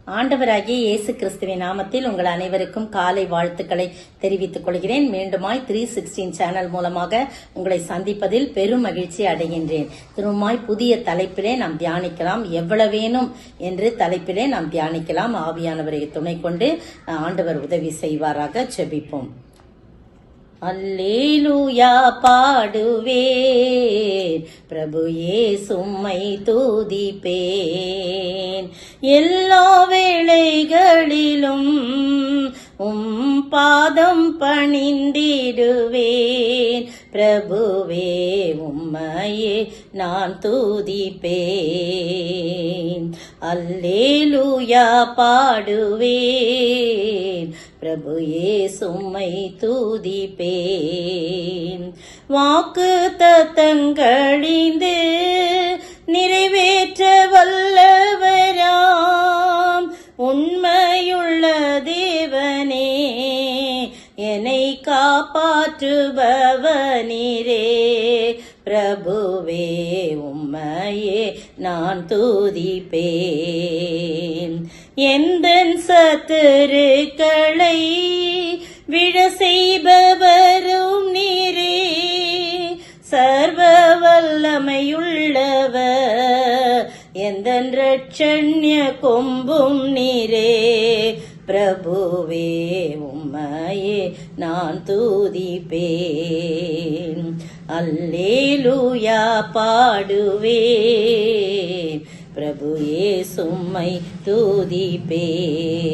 ஆண்டவராகிய இயேசு கிறிஸ்துவின் நாமத்தில் உங்கள் அனைவருக்கும் காலை வாழ்த்துக்களை தெரிவித்துக் கொள்கிறேன். மீண்டுமாய் 316 சேனல் மூலமாக உங்களை சந்திப்பதில் பெரும் மகிழ்ச்சி அடைகின்றேன். திரும்பமாய் புதிய தலைப்பிலே நாம் தியானிக்கலாம். எவ்வளவேனும் என்று தலைப்பிலே நாம் தியானிக்கலாம். ஆவியானவரை துணை கொண்டு ஆண்டவர் உதவி செய்வாராக. ஜெபிப்போம். அல்லேலூயா பாடுவேன், பிரபு இயேசுவை துதிப்பேன். எல்லா வேளைகளிலும் பாதம் பணிந்திடுவேன். பிரபுவே உம்மையே நான் துதிப்பேன். அல்லேலூயா பாடுவேன், பிரபு இயேசுவை துதிப்பேன். வாக்கு தத்தங்களிந்து நிறைவேற்ற வல்லவராம் உண்மையுள்ள தேவனே, என்னை காப்பாற்றுபவனீரே. பிரபுவே உம்மையே நான் துதிப்பேன். எந்தன் சத்துருக்களை விழ செய்பவரும் நீரே, சர்வ வல்லமையுள்ளவர் எந்தன் இரட்சண்ய கொம்பும் நீரே. பிரபுவே உம்மையே நான் துதிப்பேன். அல்லேலூயா பாடுவேன், பிரபு இயேசுவை துதிப்பேன்.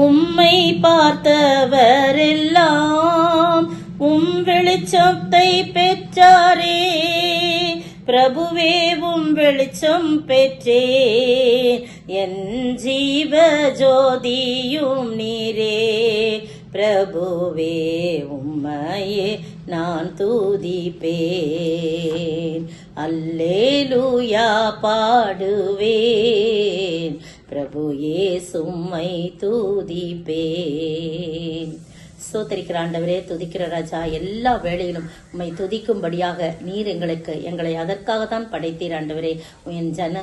உம்மை பார்த்தவரெல்லாம் வெளிச்சத்தை பெற்றாரே. பிரபுவே வெளிச்சம் பெற்றேன், என் ஜீவ ஜோதியும் நீரே. பிரபுவே உம்மையே நான் துதிப்பேன். அல்லேலூயா பாடுவேன், பிரபு இயேசுவை துதிப்பேன். ஸ்தோத்திரிக்கிற ஆண்டவரே, துதிக்கிற ராஜா, எல்லா வேளையிலும் உம்மை துதிக்கும்படியாக நீர் எங்களை அதற்காகத்தான் படைத்தீர். ஆண்டவரே,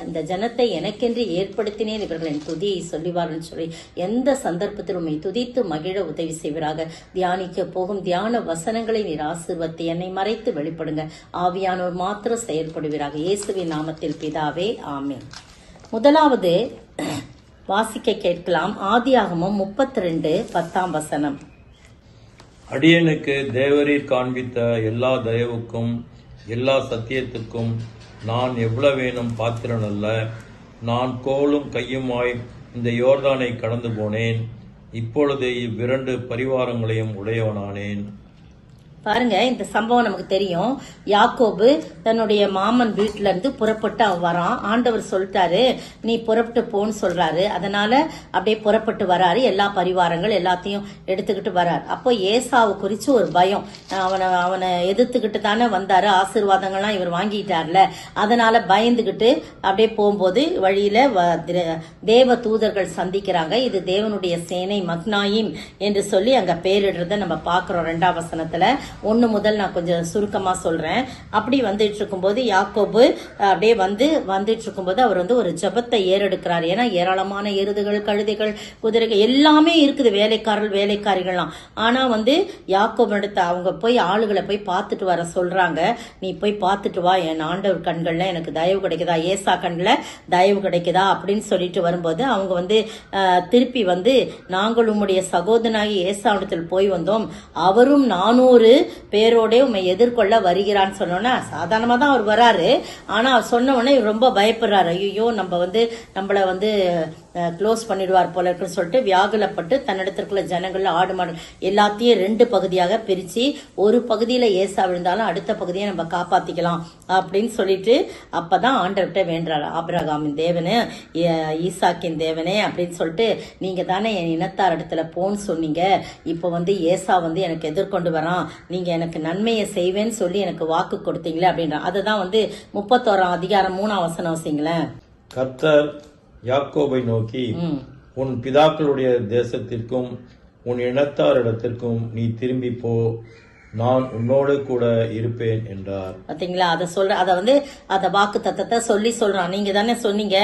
இந்த ஜனத்தை எனக்கென்று ஏற்படுத்தினேன், இவர்களின் துதியை சொல்லிவார்னு சொல்லி எந்த சந்தர்ப்பத்தில் உம்மை துதித்து மகிழ உதவி செய்வராக. தியானிக்க போகும் தியான வசனங்களை நீர் ஆசீர்வதித்து என்னை மறைத்து வெளிப்படுங்க. ஆவியானோர் மாத்திரம் செயல்படுவீராக. இயேசுவின் நாமத்தில் பிதாவே, ஆமென். முதலாவது வாசிக்க கேட்கலாம். ஆதியாகமம் 32:10. அடியனுக்கு தேவரீர் காண்பித்த எல்லா தயவுக்கும் எல்லா சத்தியத்துக்கும் நான் எவ்வளவேனும் பாத்திரன் அல்ல. நான் கோலும் கையுமாய் இந்த யோர்தானை கடந்து போனேன். இப்பொழுது இவ்விரண்டு பரிவாரங்களையும் உடையவனானேன். பாருங்க, இந்த சம்பவம் நமக்கு தெரியும். யாக்கோபு தன்னுடைய மாமன் வீட்டுல இருந்து புறப்பட்டு அவன் வரான். ஆண்டவர் சொல்லிட்டாரு, நீ புறப்பட்டு போன்னு சொல்றாரு. அதனால அப்படியே புறப்பட்டு வராரு. எல்லா பரிவாரங்கள் எல்லாத்தையும் எடுத்துக்கிட்டு வராரு. அப்போ ஏசாவு குறிச்சு ஒரு பயம். அவனை எதிர்த்துக்கிட்டு தானே வந்தாரு. ஆசீர்வாதங்கள்லாம் இவர் வாங்கிட்டார்ல. அதனால பயந்துகிட்டு அப்படியே போகும்போது வழியில தேவ தூதர்கள் சந்திக்கிறாங்க. இது தேவனுடைய சேனை மக்னாயிம் என்று சொல்லி அங்க பேரிடுறத நம்ம பாக்குறோம். 2ஆம் வசனத்துல 1 முதல் நான் கொஞ்சம் சுருக்கமா சொல்றேன். அப்படி வந்துட்டு இருக்கும்போது யாக்கோபு அப்படியே வந்துட்டு இருக்கும்போது அவர் ஒரு ஜெபத்தை ஏறெடுக்கிறார். ஏன்னா ஏராளமான எருதுகள், கழுதைகள், குதிரைகள் எல்லாமே இருக்குது, வேலைக்காரிகள்லாம். ஆனா யாக்கோபு எடுத்து அவங்க போய் ஆளுகளை போய் பார்த்துட்டு வர சொல்றாங்க. நீ போய் பார்த்துட்டு வா, என் ஆண்டவர் கண்கள்ல எனக்கு தயவு கிடைக்குதா, ஏசா கண்ல தயவு கிடைக்குதா அப்படின்னு சொல்லிட்டு வரும்போது அவங்க திருப்பி நாங்கள் உம்முடைய சகோதரனாகி ஏசாவிடத்தில் போய் வந்தோம், அவரும் 400 பேரோட உண்மை எதிர்கொள்ள வருகிறான்னு சொன்னோன்னா சாதாரணமா தான் அவர் வராரு. ஆனா அவர் சொன்ன உடனே ரொம்ப பயப்படுறாரு. ஐயோ, நம்மள க்ளோஸ் பண்ணிடுவார் போல இருக்குன்னு சொல்லிட்டு வியாகுலப்பட்டு தன்னிடத்திற்குள்ள ஜனங்கள்ல ஆடு மாடு எல்லாத்தையும் 2 பகுதியாக பிரிச்சு, ஒரு பகுதியில ஏசா விழுந்தாலும் அடுத்த பகுதியை நம்ம காப்பாத்திக்கலாம் அப்படின்னு சொல்லிட்டு அப்பதான் ஆண்டவர்கிட்ட வேண்டாரு. ஆபிரகாமின் தேவனே, ஈசாக்கின் தேவனே அப்படின்னு சொல்லிட்டு, நீங்க தானே என் இனத்தார் இடத்துல போன்னு சொன்னீங்க. இப்ப ஏசா எனக்கு எதிர்கொண்டு வரான், நீங்க எனக்கு நன்மையை செய்வேன்னு சொல்லி எனக்கு வாக்கு கொடுத்தீங்களே அப்படின்ற. அதுதான் 31ஆம் அதிகாரம் 3ஆம் வசனம் வசீங்களேன். கர்த்தர் யாக்கோபை நோக்கி, உன் பிதாக்களுடைய தேசத்திற்கும் உன் இனத்தாரிடத்திற்கும் நீ திரும்பி போ. நான் உன்னோடு கூட இருப்பேன் என்றார். பாத்தீங்களா, அத வாக்கு தத்தத்தை சொல்றான். நீங்க தானே சொன்னீங்க,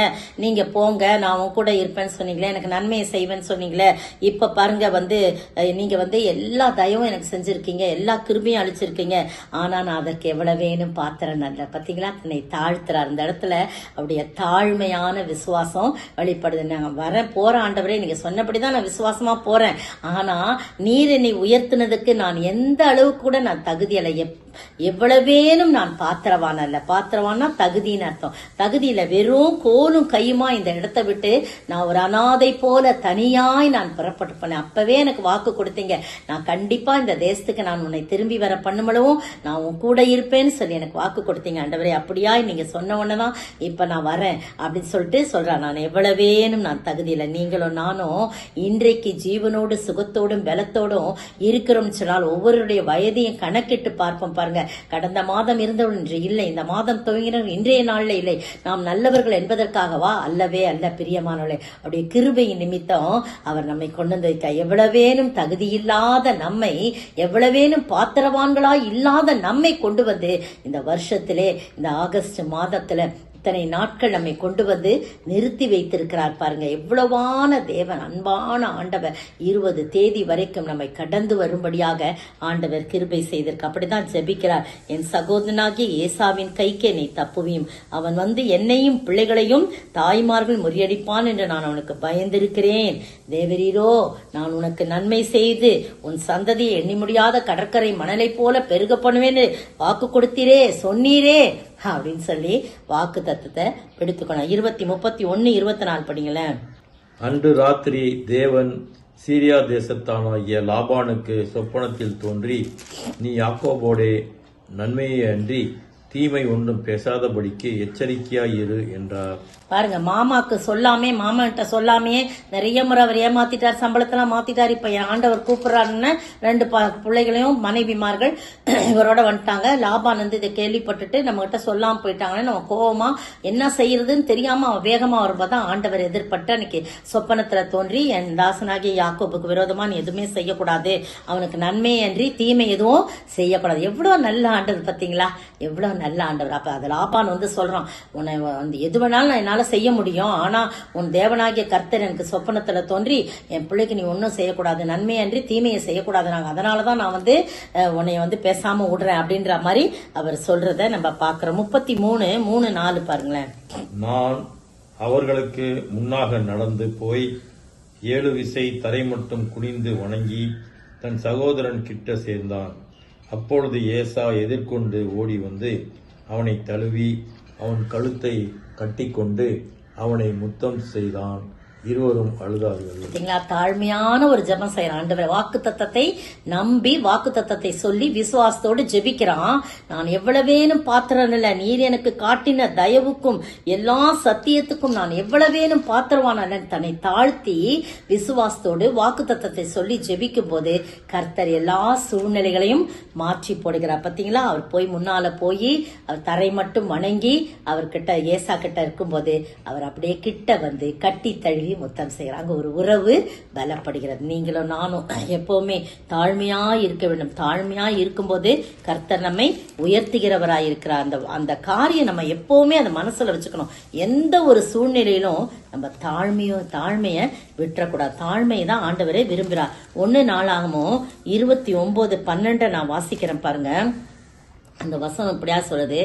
நீங்க போங்க, நான் உன் கூட இருப்பேன்னு சொன்னீங்களே, எனக்கு நன்மையை செய்வேன்னு சொன்னீங்களே, இப்ப பாருங்க நீங்க எல்லா தயவும் எனக்கு செஞ்சிருக்கீங்க, எல்லா கிருபையும் அழிச்சிருக்கீங்க, ஆனா நான் அதற்கு எவ்வளவு வேணும் பாத்திரம் நல்ல. பாத்தீங்களா, தன்னை தாழ்த்துறார். அந்த இடத்துல அவருடைய தாழ்மையான விசுவாசம் வெளிப்படுது. நான் போற ஆண்டவரே, நீங்க சொன்னபடிதான் நான் விசுவாசமா போறேன், ஆனா நீர் என்னை உயர்த்தினதுக்கு நான் எந்த அளவுக்கு கூட நான் தகுதி அல்ல, எவ்வளவேனும் நான் பாத்திரவான் அல்ல. பாத்திரவான்னா தகுதின்னு அர்த்தம். தகுதியில வெறும் கோலும் கையுமா இந்த இடத்தை விட்டு நான் ஒரு அனாதை போல தனியாய் நான் புறப்பட்டு போனேன். அப்பவே எனக்கு வாக்கு கொடுத்தீங்க, நான் கண்டிப்பா இந்த தேசத்துக்கு நான் உன்னை திரும்பி வர பண்ணுமளவும் நான் உன் கூட இருப்பேன்னு சொல்லி எனக்கு வாக்கு கொடுத்தீங்க ஆண்டவரே. அப்படியாய் நீங்க சொன்ன உடனேதான் இப்ப நான் வரேன் அப்படின்னு சொல்லிட்டு சொல்றான். நான் எவ்வளவேனும் நான் தகுதியில, நீங்களும் நானும் இன்றைக்கு ஜீவனோடு சுகத்தோடும் பலத்தோடும் இருக்கிறோம்னு சொன்னால் ஒவ்வொருடைய வயதையும் கணக்கிட்டு பார்ப்போம். பாருங்க, கடந்த மாதம் இருந்தவள் இன்று இல்லை, இந்த மாதம் துவங்கினவர்கள் இன்றைய நாள்ல இல்லை. நாம் நல்லவர்கள் என்பதற்காகவா? அல்லவே அல்ல பிரியமானவளே. அவருடைய கிருபையின் நிமித்தம் அவர் நம்மை கொண்டு வந்து வைத்தார். எவ்வளவேனும் தகுதி இல்லாத நம்மை, எவ்வளவேனும் பாத்திரவான்களாய் இல்லாத நம்மை கொண்டு வந்து இந்த வருஷத்திலே, இந்த ஆகஸ்ட் மாதத்துல இத்தனை நாட்கள் நம்மை கொண்டு வந்து நிறுத்தி வைத்திருக்கிறார். பாருங்க, எவ்வளவான தேவன், அன்பான ஆண்டவர். 20 தேதி வரைக்கும் நம்மை கடந்து வரும்படியாக ஆண்டவர் கிருபை செய்திருக்கு. அப்படிதான் ஜெபிக்கிறார். என் சகோதரனாகிய ஏசாவின் கைக்கு என்னை தப்புவியும், அவன் என்னையும் பிள்ளைகளையும் தாய்மார்கள் முறியடிப்பான் என்று நான் அவனுக்கு பயந்திருக்கிறேன். தேவரீரோ, நான் உனக்கு நன்மை செய்து உன் சந்ததியை எண்ணி முடியாத கடற்கரை மணலை போல பெருக பண்ணுவேன்னு வாக்கு கொடுத்தீரே, சொன்னீரே அப்படின்னு சொல்லி வாக்கு தத்தத்தை எடுத்துக்கணும். 20, 31, 24 படிங்களேன். அன்று ராத்திரி தேவன் சீரியா தேசத்தானாகிய லாபானுக்கு சொப்பனத்தில் தோன்றி, நீ யாக்கோபோடே நன்மையை அன்றி தீமை ஒன்றும் பேசாதபடிக்கு எச்சரிக்கையாய் இரு என்றார். பாருங்க, மாமாக்கு சொல்லாமே, மாமாட்ட சொல்லாமே நிறைய முறை அவர் ஏமாத்திட்டார், சம்பளத்தெல்லாம் மாத்திட்டார். இப்ப ஆண்டவர் கூப்பிடுறாருன்னு 2 பிள்ளைகளையும் மனைவிமார்கள் இவரோட வந்துட்டாங்க. லாபான் இதை கேள்விப்பட்டுட்டு நம்ம கிட்ட சொல்லாம போயிட்டாங்கன்னு நம்ம கோவமா என்ன செய்யறதுன்னு தெரியாம அவன் வேகமா வரும்போதான் ஆண்டவர் எதிர்பட்டு அன்னைக்கு சொப்பனத்துல தோன்றி, என் தாசனாகிய யாக்கோபுக்கு விரோதமா நீ எதுவுமே செய்யக்கூடாது, அவனுக்கு நன்மை அன்றி தீமை எதுவும் செய்யக்கூடாது. எவ்வளவு நல்ல ஆண்டவர் பாத்தீங்களா, எவ்வளவு நல்ல ஆண்டவர். அப்ப அது லாபான் சொல்றான், உன்னை எது வேணாலும் நான் என்னால செய்ய முடியும், ஆனா உன் தேவனாகிய கர்த்தர் எனக்கு சொப்பனத்துல தோன்றி என் பிள்ளைக்கு நீ ஒன்னும் செய்யக்கூடாது, நன்மை அன்றி தீமையை செய்யக்கூடாது, நாங்க அதனாலதான் நான் உன்னை பேசாம விடுறேன் அப்படின்ற மாதிரி அவர் சொல்றத நம்ம பாக்குறோம். 33, 3, 4 பாருங்களேன். நான் அவர்களுக்கு முன்னாக நடந்து போய் 7 விசை தரை மட்டும் குனிந்து வணங்கி தன் சகோதரன் கிட்ட சேர்ந்தான். அப்பொழுது ஏசா எதிர்கொண்டு ஓடி வந்து அவனை தழுவி அவன் கழுத்தை கட்டிக்கொண்டு அவனை முத்தம் செய்தான். இருவரும் அழுதார்கள். தாழ்மையான ஒரு ஜெபம் செய்யறான். ஆண்டவர் வாக்கு தத்தத்தை நம்பி, வாக்கு தத்தத்தை சொல்லி விசுவாசத்தோடு ஜெபிக்கிறான். நான் எவ்வளவேனும் பாத்திரம் இல்ல, நீர் எனக்கு காட்டின தயவுக்கும் எல்லா சத்தியத்துக்கும் நான் எவ்வளவேனும் பாத்திரவான தன்னை தாழ்த்தி விசுவாசத்தோடு வாக்கு தத்தத்தை சொல்லி ஜெபிக்கும் போது கர்த்தர் எல்லா சூழ்நிலைகளையும் மாற்றி போடுகிறார். பாத்தீங்களா, அவர் முன்னால போய் அவர் தரை மட்டும் வணங்கி அவர்கிட்ட, ஏசா கிட்ட இருக்கும்போது அவர் அப்படியே கிட்ட வந்து கட்டி தழுவி முத்தம் செய்யறாங்க. ஒரு உறவு பலப்படுகிறது. நீங்களும் நானும் எப்பவுமே தாழ்மையா இருக்க வேண்டும். தாழ்மையா இருக்கும்போது கர்த்தர் நம்மை உயர்த்துகிறவராய் இருக்கிறார். அந்த காரியம் நம்ம எப்பவுமே அந்த மனசுல வச்சுக்கணும். எந்த ஒரு சூழ்நிலையிலும் நம்ம தாழ்மைய விட்டுறக்கூடாது. தாழ்மையை தான் ஆண்டவரே விரும்புகிறார். 1 நாளாகமும் 29:12 நான் வாசிக்கிறேன் பாருங்க. அந்த வசனம் இப்படியா சொல்றது,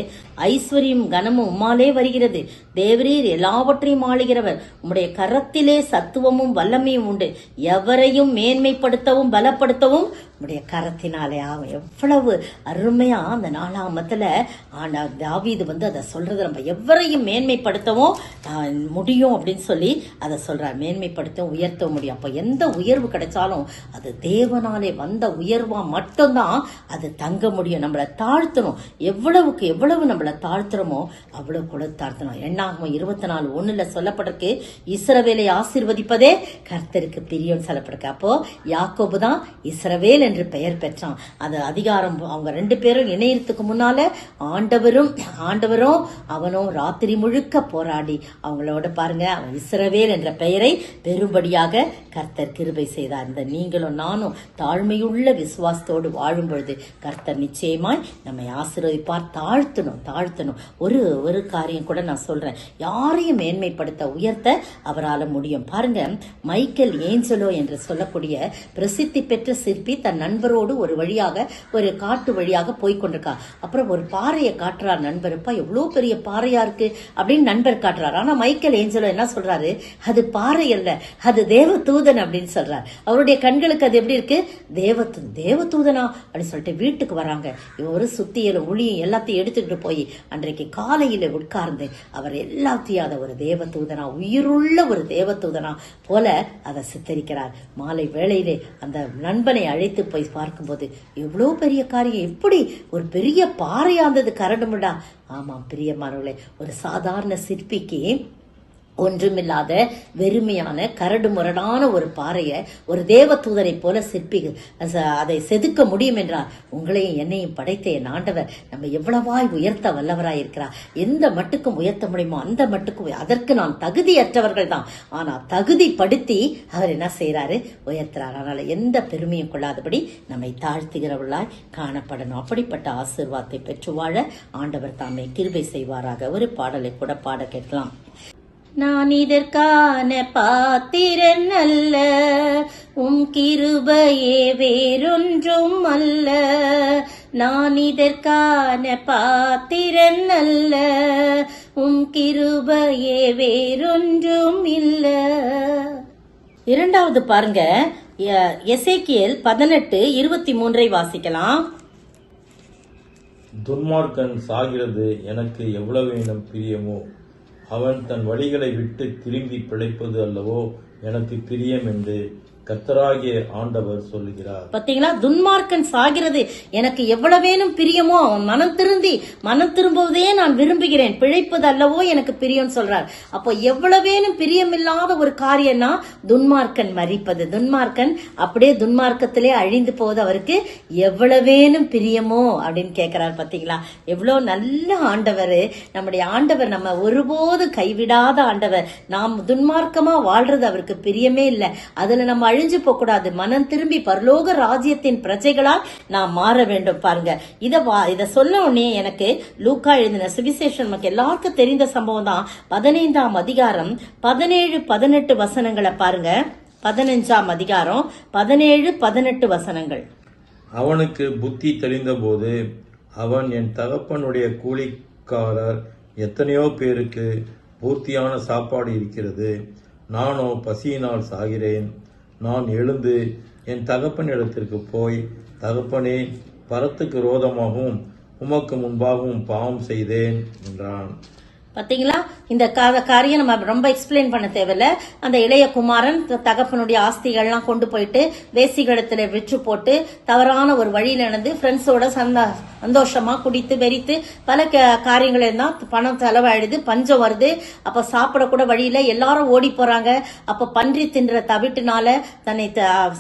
ஐஸ்வர்யம் கனமும் உம்மாலே வருகிறது, தேவரீர் எல்லாவற்றையும் ஆளுகிறவர், உம்முடைய கரத்திலே சத்துவமும் வல்லமையும் உண்டு, எவரையும் மேன்மைப்படுத்தவும் பலப்படுத்தவும் உம்முடைய கரத்தினாலே ஆகும். எவ்வளவு அருமையா அந்த 4ஆமத்துல தாவீது அதை சொல்றது. நம்ம எவரையும் மேன்மைப்படுத்தவும் முடியும் அப்படின்னு சொல்லி அதை சொல்றார். மேன்மைப்படுத்தவும் உயர்த்தவும் முடியும். அப்ப எந்த உயர்வு கிடைச்சாலும் அது தேவனாலே வந்த உயர்வா மட்டும்தான் அது தங்க முடியும். நம்மளை தாழ்த்தணும். தாழ்த்தணும். எவ்வளவுக்கு எவ்வளவு நம்மள தாழ்த்துறோமோ அவ்வளவு கூட தாழ்த்தணும். என்னாகும் 24:1 சொல்லப்பட்டிருக்கு, இஸ்ரவேலை ஆசீர்வதிப்பதே கர்த்தருக்கு பிரியம் சொல்லப்பட்டிருக்கு. அப்போ யாக்கோபு தான் இஸ்ரவேல் என்று பெயர் பெற்றான். அது அதிகாரம் அவங்க 2 பேரும் இணையத்துக்கு முன்னால ஆண்டவரும் அவனும் ராத்திரி முழுக்க போராடி அவங்களோட பாருங்க அவன் இஸ்ரவேல் என்ற பெயரை பெரும்படியாக கர்த்தர் கிருபை செய்தார். இந்த நீங்களும் நானும் தாழ்மையுள்ள விசுவாசத்தோடு வாழும் பொழுது கர்த்தர் நிச்சயமாய் நம்மை ஆசீர்வதிப்பார். தாழ்த்தணும். ஒரு காரியம் கூட நான் சொல்றேன், யாரையும் மேன்மைப்படுத்த உயர்த்த அவரால் முடியும். பாருங்க, மைக்கேல் ஏஞ்சலோ என்று சொல்லக்கூடிய பிரசித்தி பெற்ற சிற்பி தன் நண்பரோடு ஒரு காட்டு வழியாக போய்கொண்டிருக்கா. அப்புறம் ஒரு பாறையை காட்டுறார் நண்பருப்பா, எவ்வளவு பெரிய பாறையா இருக்கு அப்படின்னு நண்பர் காட்டுறாரு. ஆனா மைக்கேல் ஏஞ்சலோ என்ன சொல்றாரு, அது பாறை அல்ல, அது தேவதூதன் அப்படின்னு சொல்றாரு. அவருடைய கண்களுக்கு அது எப்படி இருக்கு, தேவதூதனா அப்படின்னு சொல்லிட்டு வீட்டுக்கு வராங்க. இவரு சுத்தியலும் ஒளியும் எல்லாத்தையும் எடுத்துக்கிட்டு போய் அன்றைக்கு காலையில உட்கார்ந்து அவர் எல்லாத்தையும் அதை ஒரு தேவதூதனா, உயிருள்ள ஒரு தேவதூதனா போல அதை சித்தரிக்கிறார். மாலை வேளையிலே அந்த நண்பனை அழைத்து போய் பார்க்கும்போது எவ்வளவு பெரிய காரியம், எப்படி ஒரு பெரிய பாறையாந்தது கரடுமுடா. ஆமாம் பிரியமானவர்களே, ஒரு சாதாரண சிற்பிக்கு ஒன்றுமில்லாத வெறுமையான கரடு முரடான ஒரு பாறையை ஒரு தேவதூதரை போல சிற்பி அதை செதுக்க முடியும் என்றார். உங்களையும் என்னையும் படைத்த என் ஆண்டவர் நம்ம எவ்வளவாய் உயர்த்த வல்லவராய் இருக்கிறார். எந்த மட்டுக்கும் உயர்த்த முடியுமோ அந்த மட்டுக்கும், அதற்கு நான் தகுதியற்றவர்கள் தான், ஆனா தகுதிப்படுத்தி அவர் என்ன செய்யறாரு, உயர்த்துறார். அதனால எந்த பெருமையும் கொள்ளாதபடி நம்மை தாழ்த்துகிறவர்களாய் காணப்படணும். அப்படிப்பட்ட ஆசீர்வாதத்தை பெற்று வாழ ஆண்டவர் தாமே கிருபை செய்வாராக. ஒரு பாடலை கூட பாட கேட்கலாம். நான் இதற்கான பாத்திரன் அல்ல, உம் கிருபையே வேறொன்றும் அல்ல. நான் இதற்கான பாத்திரன் அல்ல, உம் கிருபையே வேறொன்றும் இல்ல. இரண்டாவது பாருங்க, எசேக்கியேல் 18:23 வாசிக்கலாம். துன்மார்க்கன் சாகிறது எனக்கு எவ்வளவு பிரியமோ, அவன் தன் வழிகளை விட்டு திரும்பி பிழைப்பது அல்லவோ எனக்கு பிரியம் என்று கர்த்தராகிய ஆண்டவர் சொல்லுகிறார். பாத்தீங்களா, துன்மார்க்கன் சாகிறது எனக்கு எவ்வளவேனும் பிரியமோ, அவன் மனம் திரும்புவதே நான் விரும்புகிறேன், பிழைப்பது அல்லவோ எனக்கு பிரியம் சொல்றார். அப்போ எவ்வளவேனும் பிரியமில்லாத ஒரு காரியம்னா துன்மார்க்கன் மரிப்பது. துன்மார்க்கன் அப்படியே துன்மார்க்கத்திலே அழிந்து போவது அவருக்கு எவ்வளவேனும் பிரியமோ அப்படின்னு கேட்கிறார். பாத்தீங்களா, எவ்வளவு நல்ல ஆண்டவர் நம்முடைய ஆண்டவர், நம்ம ஒருபோது கைவிடாத ஆண்டவர். நாம் துன்மார்க்கமா வாழ்றது அவருக்கு பிரியமே இல்லை. அதுல நம்ம அழிஞ்சு போக கூடாது. மனம் திரும்பி பரலோக ராஜ்யத்தின் பிரஜைகளால் நாம் மாற வேண்டும். பாருங்க, இத சொன்ன உடனே எனக்கு லூக்கா எழுதின சுவிசேஷம் நமக்கு எல்லாருக்கும் தெரிந்த சம்பவம் தான். 15ஆம் அதிகாரம் 17-18 வசனங்களை பாருங்க. 15ஆம் அதிகாரம் 17-18 வசனங்கள். அவனுக்கு புத்தி தெளிந்த போது அவன், என் தகப்பனுடைய கூலிக்காரர் எத்தனையோ பேருக்கு பூர்த்தியான சாப்பாடு இருக்கிறது, நானோ பசியினால் சாகிறேன். நான் எழுந்து என் தகப்பன் இடத்திற்கு போய், தகப்பனே, பரத்துக்கு விரோதமாகவும் உமக்கு முன்பாகவும் பாவம் செய்தேன் என்றான். பாத்தீங்களா, இந்த காரியம் நம்ம ரொம்ப எக்ஸ்பிளைன் பண்ண தேவையில்ல. அந்த இளைய குமாரன் தகப்பனுடைய ஆஸ்திகள்லாம் கொண்டு போயிட்டு வேசிகளிடத்துல விற்று போட்டு தவறான ஒரு வழியில நடந்து ஃப்ரெண்ட்ஸோட சந்தோஷமா குடித்து வெறித்து பல காரியங்கள் தான் பணம் செலவாயிடுது, பஞ்சம் வருது. அப்ப சாப்பிடக்கூட வழியில எல்லாரும் ஓடி போறாங்க. அப்ப பன்றி தின்ற தவிட்டுனால தன்னை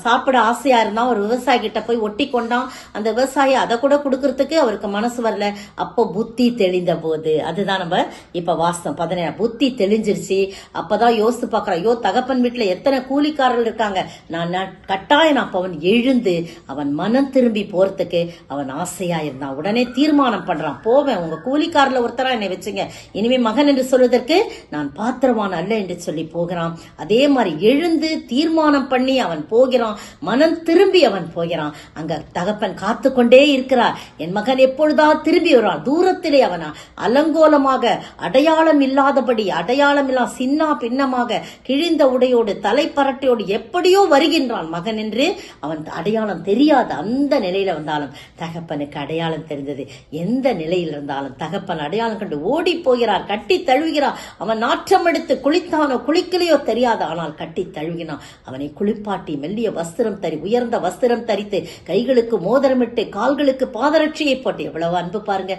சாப்பிட ஆசையா இருந்தா ஒரு விவசாயி கிட்ட போய் ஒட்டி கொண்டான். அந்த விவசாயி அதை கூட கொடுக்கறதுக்கு அவருக்கு மனசு வரல. அப்போ புத்தி தெளிந்த போது, அதுதான் நம்ம இப்ப வாஸ்தவம் 17 புத்தி தெளிஞ்சிருச்சு. அப்பதான் யோசித்து பாக்குறான், ஐயோ தகப்பன் வீட்டுல எத்தனை கூலிக்காரர்கள் இருக்காங்க, நான் கட்டாயம். அப்ப அவன் எழுந்து அவன் மனம் திரும்பி போறதுக்கு அவன் ஆசையா இருந்தான். உடனே தீர்மானம் பண்றான், போவேன், உங்க கூலிக்காரர்ல ஒருத்தரா என்னை வச்சுங்க, இனிமே மகன் என்று சொல்வதற்கு நான் பாத்திரவான் அல்ல என்று சொல்லி போகிறான். அதே மாதிரி எழுந்து தீர்மானம் பண்ணி அவன் போகிறான், மனம் திரும்பி அவன் போகிறான். அங்க தகப்பன் காத்து கொண்டே இருக்கிறார், என் மகன் எப்பொழுதா திரும்பி வருவான். தூரத்திலே அவன் அலங்கோலமாக அடையாளம் இல்லாத தெரியாதபடி அடையாளம் எல்லாம் சின்ன பின்னமாக கிழிந்த உடையோடு தலைப்பரட்டையோடு எப்படியோ வருகின்றான் மகன் என்று அவன் அடையாளம் தெரியாத அந்த நிலையில வந்தாலும் தகப்பனுக்கு அடையாளம் தெரிந்தது. எந்த நிலையில் இருந்தாலும் தகப்பன் அடையாளம் கண்டு ஓடி போகிறார், கட்டி தழுவுகிறார். அவன் நாற்றம் எடுத்து குளித்தானோ குளிக்கலையோ தெரியாது, ஆனால் கட்டி தழுவினான். அவனை குளிப்பாட்டி மெல்லிய வஸ்திரம் தரி உயர்ந்த வஸ்திரம் தரித்து கைகளுக்கு மோதிரமிட்டு கால்களுக்கு பாதரட்சியை போட்டு எவ்வளவு அன்பு பாருங்க.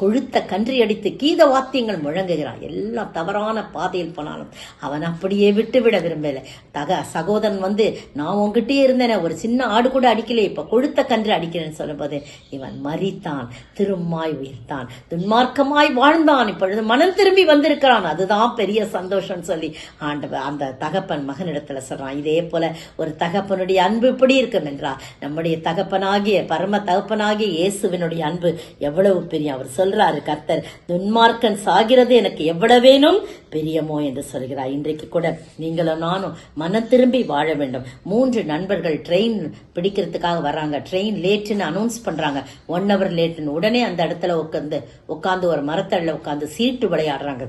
கொழுத்த கன்றி அடித்து கீத வாத்தியங்கள் முழங்குகிறான். எல்லாம் தவறான பாதையில் போனாலும் அவன் அப்படியே விட்டுவிட விரும்பல. சகோதரன் வந்து நான் உங்ககிட்டே இருந்தேன, ஒரு சின்ன ஆடு கூட அடிக்கல, இப்ப கொழுத்த கன்று அடிக்கிறேன்னு சொல்லும்போது இவன் மரித்தான், திரும்மாய் உயிர்த்தான், துன்மார்க்கமாய் வாழ்ந்தான், இப்பொழுது மனம் திரும்பி வந்திருக்கிறான். அதுதான் பெரிய சந்தோஷம் சொல்லி ஆண்டவர் அந்த தகப்பன் மகனிடத்துல சொல்றான். இதே போல ஒரு தகப்பனுடைய அன்பு இப்படி இருக்கும் என்றார். நம்முடைய தகப்பனாகிய பரம தகப்பனாகிய இயேசுவினுடைய அன்பு எவ்வளவு பெரிய. அவர் சொல்றாரு, கர்த்தர் துன்மார்க்கன் சாகிறது எனக்கு எவ்வளவேனும் பிரியமோ என்று சொல்கிறார். இன்றைக்கு கூட நீங்களும் நானும் மனம் திரும்பி வாழ வேண்டும். 3 நண்பர்கள் ட்ரெயின் பிடிக்கிறதுக்காக வர்றாங்க. ட்ரெயின் லேட்டுன்னு அனௌன்ஸ் பண்றாங்க, 1 hour லேட்டுன்னு. உடனே அந்த இடத்துல உட்காந்து ஒரு மரத்தடில உட்காந்து சீட்டு விளையாடுறாங்க.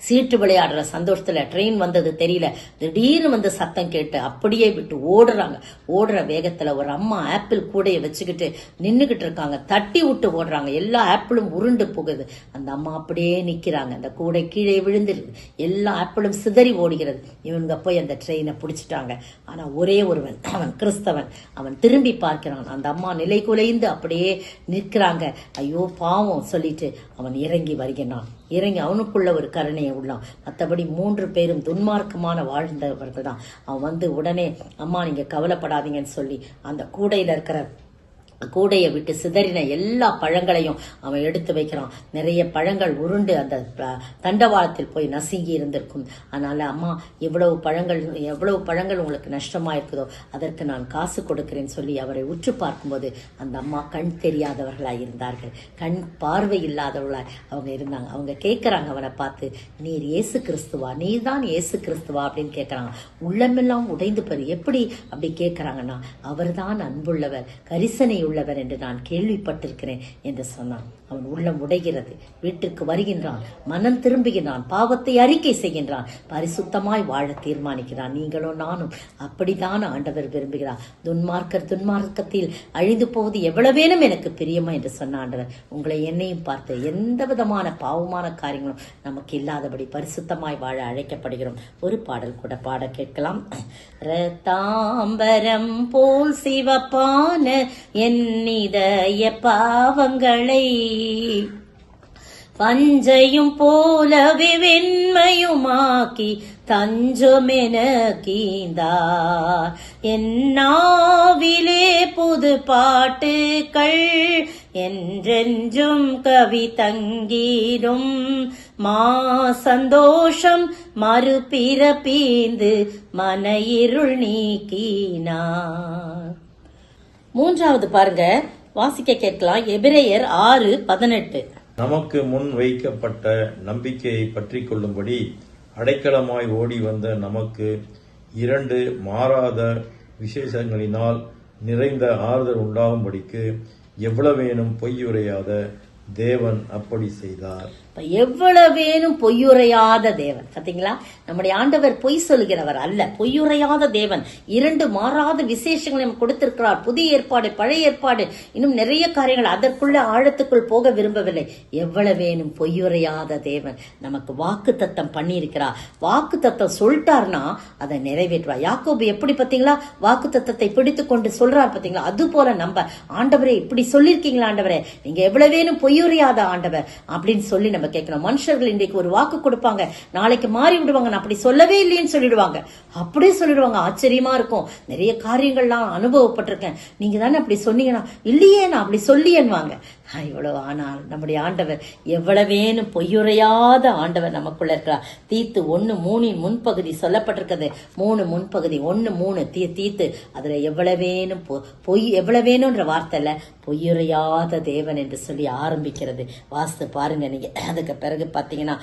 சீட்டு விளையாடுற சந்தோஷத்துல ட்ரெயின் வந்தது தெரியல, திடீர்னு வந்து சத்தம் கேட்டு அப்படியே விட்டு ஓடுறாங்க. ஓடுற வேகத்துல ஒரு அம்மா ஆப்பிள் கூடைய வச்சுக்கிட்டு நின்னுகிட்டு இருக்காங்க. தட்டி விட்டு ஓடுறாங்க, எல்லா ஆப்பிளும் உருண்டு போகுது. அந்த அம்மா அப்படியே நிக்கிறாங்க. அந்த கூடை கீழே விழுந்துருக்கு, எல்லா ஆப்பிளும் சிதறி ஓடுகிறது. இவங்க போய் அந்த ட்ரெயினை பிடிச்சிட்டாங்க. ஆனா ஒரே ஒருவன், அவன் கிறிஸ்தவன், அவன் திரும்பி பார்க்கிறான். அந்த அம்மா நிலை குலைந்து அப்படியே நிற்கிறாங்க. ஐயோ பாவம் சொல்லிட்டு அவன் இறங்கி வருகிறான். இறங்கி அவனுக்குள்ள ஒரு கருணையை உள்ளான். மற்றபடி 3 பேரும் துன்மார்க்கமான வாழ்ந்தவர்கள் தான். அவன் வந்து உடனே அம்மா நீங்க கவலைப்படாதீங்கன்னு சொல்லி அந்த கூடையில இருக்கிற கூடையை விட்டு சிதறின எல்லா பழங்களையும் அவன் எடுத்து வைக்கிறான். நிறைய பழங்கள் உருண்டு அந்த தண்டவாளத்தில் போய் நசுங்கி இருந்திருக்கும். அதனால அம்மா எவ்வளவு பழங்கள் உங்களுக்கு நஷ்டமா இருக்குதோ அதற்கு நான் காசு கொடுக்கிறேன்னு சொல்லி அவரை உற்று பார்க்கும்போது அந்த அம்மா கண் தெரியாதவர்களாய் இருந்தார்கள், கண் பார்வை இல்லாதவர்களாய் அவங்க இருந்தாங்க. அவங்க கேட்கறாங்க அவனை பார்த்து, நீர் இயேசு கிறிஸ்துவா, நீர் தான் இயேசு கிறிஸ்துவா அப்படின்னு கேட்கறாங்க. உள்ளமெல்லாம் உடைந்து போய் எப்படி அப்படி கேட்கறாங்கன்னா, அவர் தான் அன்புள்ளவர், கரிசனை உள்ளவர் என்று நான் கேள்விப்பட்டிருக்கிறேன் என்று சொன்னான். அவன் உள்ளம் உடைகிறது, வீட்டுக்கு வருகின்றான், மனம் திரும்புகிறான், பாவத்தை அறிக்கை செய்கின்றான், பரிசுத்தமாய் வாழ தீர்மானிக்கிறான். நீங்களும் நானும் அப்படித்தான் ஆண்டவர் விரும்புகிறார். துன்மார்க்கத்தில் அழிந்து போவது எவ்வளவேனும் எனக்கு பிரியமா என்று சொன்ன ஆண்டவர் உங்களை என்னையும் பார்த்து எந்த விதமான பாவமான காரியங்களும் நமக்கு இல்லாதபடி பரிசுத்தமாய் வாழ அழைக்கப்படுகிறோம். ஒரு பாடல் கூட பாட கேட்கலாம். ரத்தாம்பரம் போல் சிவப்பான என்னிதய பாவங்களை பஞ்சையும் போலவே வெண்மையுமாக்கி தஞ்சமென கீந்தார். என்னாவிலே புது பாட்டுக்கள் என்றென்றும் கவி தங்கீரும். மா சந்தோஷம் மறுபிறப்பீந்து மன இருள் நீக்கினார். 3வது பாருங்க, வாசிக்க கேட்கலாம். எபிரேயர் 6:18. நமக்கு முன் வைக்கப்பட்ட நம்பிக்கையை பற்றி கொள்ளும்படி அடைக்கலமாய் ஓடி வந்த நமக்கு 2 மாறாத விசேஷங்களினால் நிறைந்த ஆறுதல் உண்டாகும்படிக்கு எவ்வளவேனும் பொய்யுரையாத தேவன் அப்படி செய்தார். எவ்வளவேனும் பொய்யுரையாத தேவன். பாத்தீங்களா, நம்முடைய ஆண்டவர் பொய் சொல்கிறவர் அல்ல, பொய்யுரையாத தேவன். 2 மாறாத விசேஷங்களை கொடுத்திருக்கிறார். புதிய ஏற்பாடு, பழைய ஏற்பாடு, இன்னும் நிறைய காரியங்கள். அதற்குள்ள ஆழத்துக்குள் போக விரும்பவில்லை. எவ்வளவேனும் பொய்யுரையாத தேவன் நமக்கு வாக்கு தத்தம் பண்ணியிருக்கிறார். வாக்கு தத்தம் சொல்லிட்டார்னா அதை நிறைவேற்றுவார். யாக்கோபு எப்படி பாத்தீங்களா வாக்கு தத்தத்தை பிடித்து கொண்டு சொல்றார் பாத்தீங்களா. அது போல நம்ம ஆண்டவரே இப்படி சொல்லிருக்கீங்களா ஆண்டவரே, நீங்க எவ்வளவேனும் பொய்யுரையாத ஆண்டவர் அப்படின்னு சொல்லி நம்ம கேட்கணும். மனுஷர்கள் இன்றைக்கு ஒரு வாக்கு கொடுப்பாங்க, நாளைக்கு மாறி விடுவாங்க, நான் அப்படி சொல்லவே இல்லைன்னு சொல்லிடுவாங்க. அப்படியே சொல்லிடுவாங்க. ஆச்சரியமா இருக்கும். நிறைய காரியங்கள்லாம் அனுபவப்பட்டிருக்கேன். நீங்க தானே அப்படி சொன்னீங்கன்னா, இல்லையே நான் அப்படி சொல்லியன்வாங்க. இவ்வளவு. ஆனால் நம்முடைய ஆண்டவர் எவ்வளவேனும் பொய்யுரையாத ஆண்டவர் நமக்குள்ள இருக்கிறார். தீத்து 1:3 முன்பகுதி சொல்லப்பட்டிருக்கிறது. 3 முன்பகுதி 1:3 தீத்து. அதுல எவ்வளவேனும் எவ்வளவேணும்ன்ற வார்த்தையில பொய்யுரையாத தேவன் என்று சொல்லி ஆரம்பிக்கிறது. வாசித்து பாருங்க நீங்க. அதுக்கு பிறகு பாத்தீங்கன்னா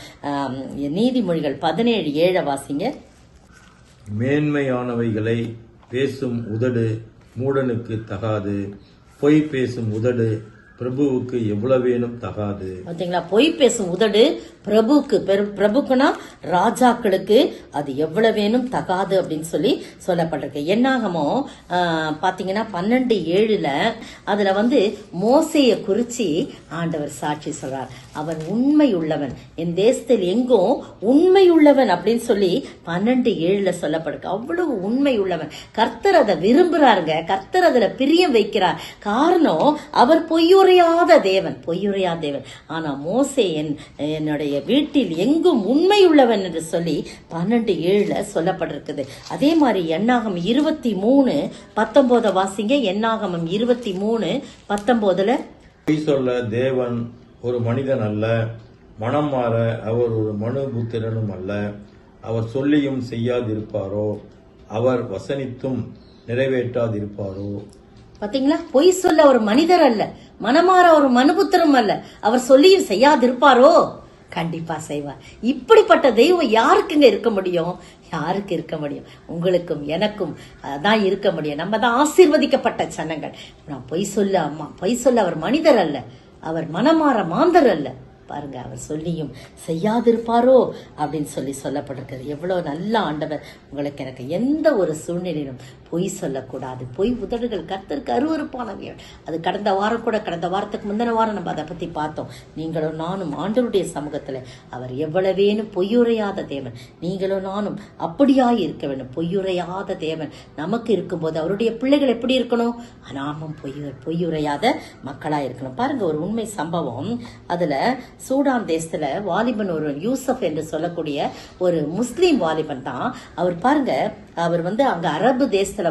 நீதிமொழிகள் 17:7 வாசிங்க. மேன்மையானவைகளை பேசும் உதடு மூடனுக்கு தகாது, பொய் பேசும் உதடு பிரபுவுக்கு எவ்வளவேனும் தகாது. பாத்தீங்களா, பொய் பேசும் உதடு பிரபுக்கு, பிரபுக்குனா ராஜாக்களுக்கு அது எவ்வளவேனும் தகாது அப்படின்னு சொல்லி சொல்லப்பட்டிருக்கு. என்னாகமோ பாத்தீங்கன்னா 12:7 அதுல மோசைய குறிச்சு ஆண்டவர் சாட்சி சொல்றார். அவன் உண்மை உள்ளவன், என் தேசத்தில் எங்கும் உண்மை உள்ளவன் அப்படின்னு சொல்லி 12:7 சொல்லப்பட்டிருக்கு. அவ்வளவு உண்மை உள்ளவன். கர்த்தர் அதை விரும்புறாருங்க. கர்த்தர் அதுல பிரியம் வைக்கிறார். காரணம், அவர் பொய்யுரையாத தேவன், பொய்யுரையாத தேவன். ஆனா மோசே என்னுடைய வீட்டில் எங்கும் உண்மை உள்ளவன் என்று சொல்லி 12:7 சொல்லப்பட்டிருக்குது. அதே மாதிரி என்னாகம் 23:19 வாசிங்க. என்னாகமம் 23:19 பொய் சொல்ல தேவன் ஒரு மனிதன் அல்ல, மனம் மாற அவர் ஒரு மனுபுத்திரனும் அல்ல. அவர் சொல்லியும் செய்யாதிருப்பாரோ, அவர் வசனித்தும் நிறைவேற்றாதிருப்பாரோ. பாத்தீங்களா, பொய் சொல்ல ஒரு மனிதர் அல்ல, மனமாற ஒரு மனுபுத்திரம் அல்ல. அவர் சொல்லியும் செய்யாதிருப்பாரோ, கண்டிப்பா செய்வார். இப்படிப்பட்ட தெய்வம் யாருக்குங்க இருக்க முடியும்? யாருக்கு இருக்க முடியும்? உங்களுக்கும் எனக்கும் தான் இருக்க முடியும். நம்ம தான் ஆசீர்வதிக்கப்பட்ட ஜனங்கள். நான் பொய் சொல்ல அம்மா, பொய் சொல்ல அவர் மனிதர் அல்ல, அவர் மனமாற மாந்தர் அல்ல. பாருங்க, அவர் சொல்லியும் செய்யாதிருப்பாரோ அப்படின்னு சொல்லப்பட்டிருக்கிறது. எவ்வளவு நல்ல ஆண்டவர். உங்களுக்கு எனக்கு எந்த ஒரு சூழ்நிலையிலும் பொய் சொல்லக்கூடாது. பொய் உதடுகள் கர்த்தருக்கு அருவருப்பானவைகள். அது கடந்த வாரத்துக்கு முந்தின வாரம் நம்ம அதை பத்தி பார்த்தோம். நீங்களும் நானும் ஆண்டவருடைய சமூகத்துல அவர் எவ்வளவேனும் பொய்யுரையாத தேவன். நீங்களும் நானும் அப்படியாய் இருக்க வேண்டும். பொய்யுரையாத தேவன் நமக்கு இருக்கும்போது அவருடைய பிள்ளைகள் எப்படி இருக்கணும்? நாமும் பொய்யுரையாத மக்களா இருக்கணும். பாருங்க, ஒரு உண்மை சம்பவம். அதுல சூடான் தேசத்துல வாலிபன் ஒரு யூசப் என்று சொல்லக்கூடிய ஒரு முஸ்லீம் வாலிபன் தான். அவர் பாருங்க, அவர் அங்க அரபு தேசத்துல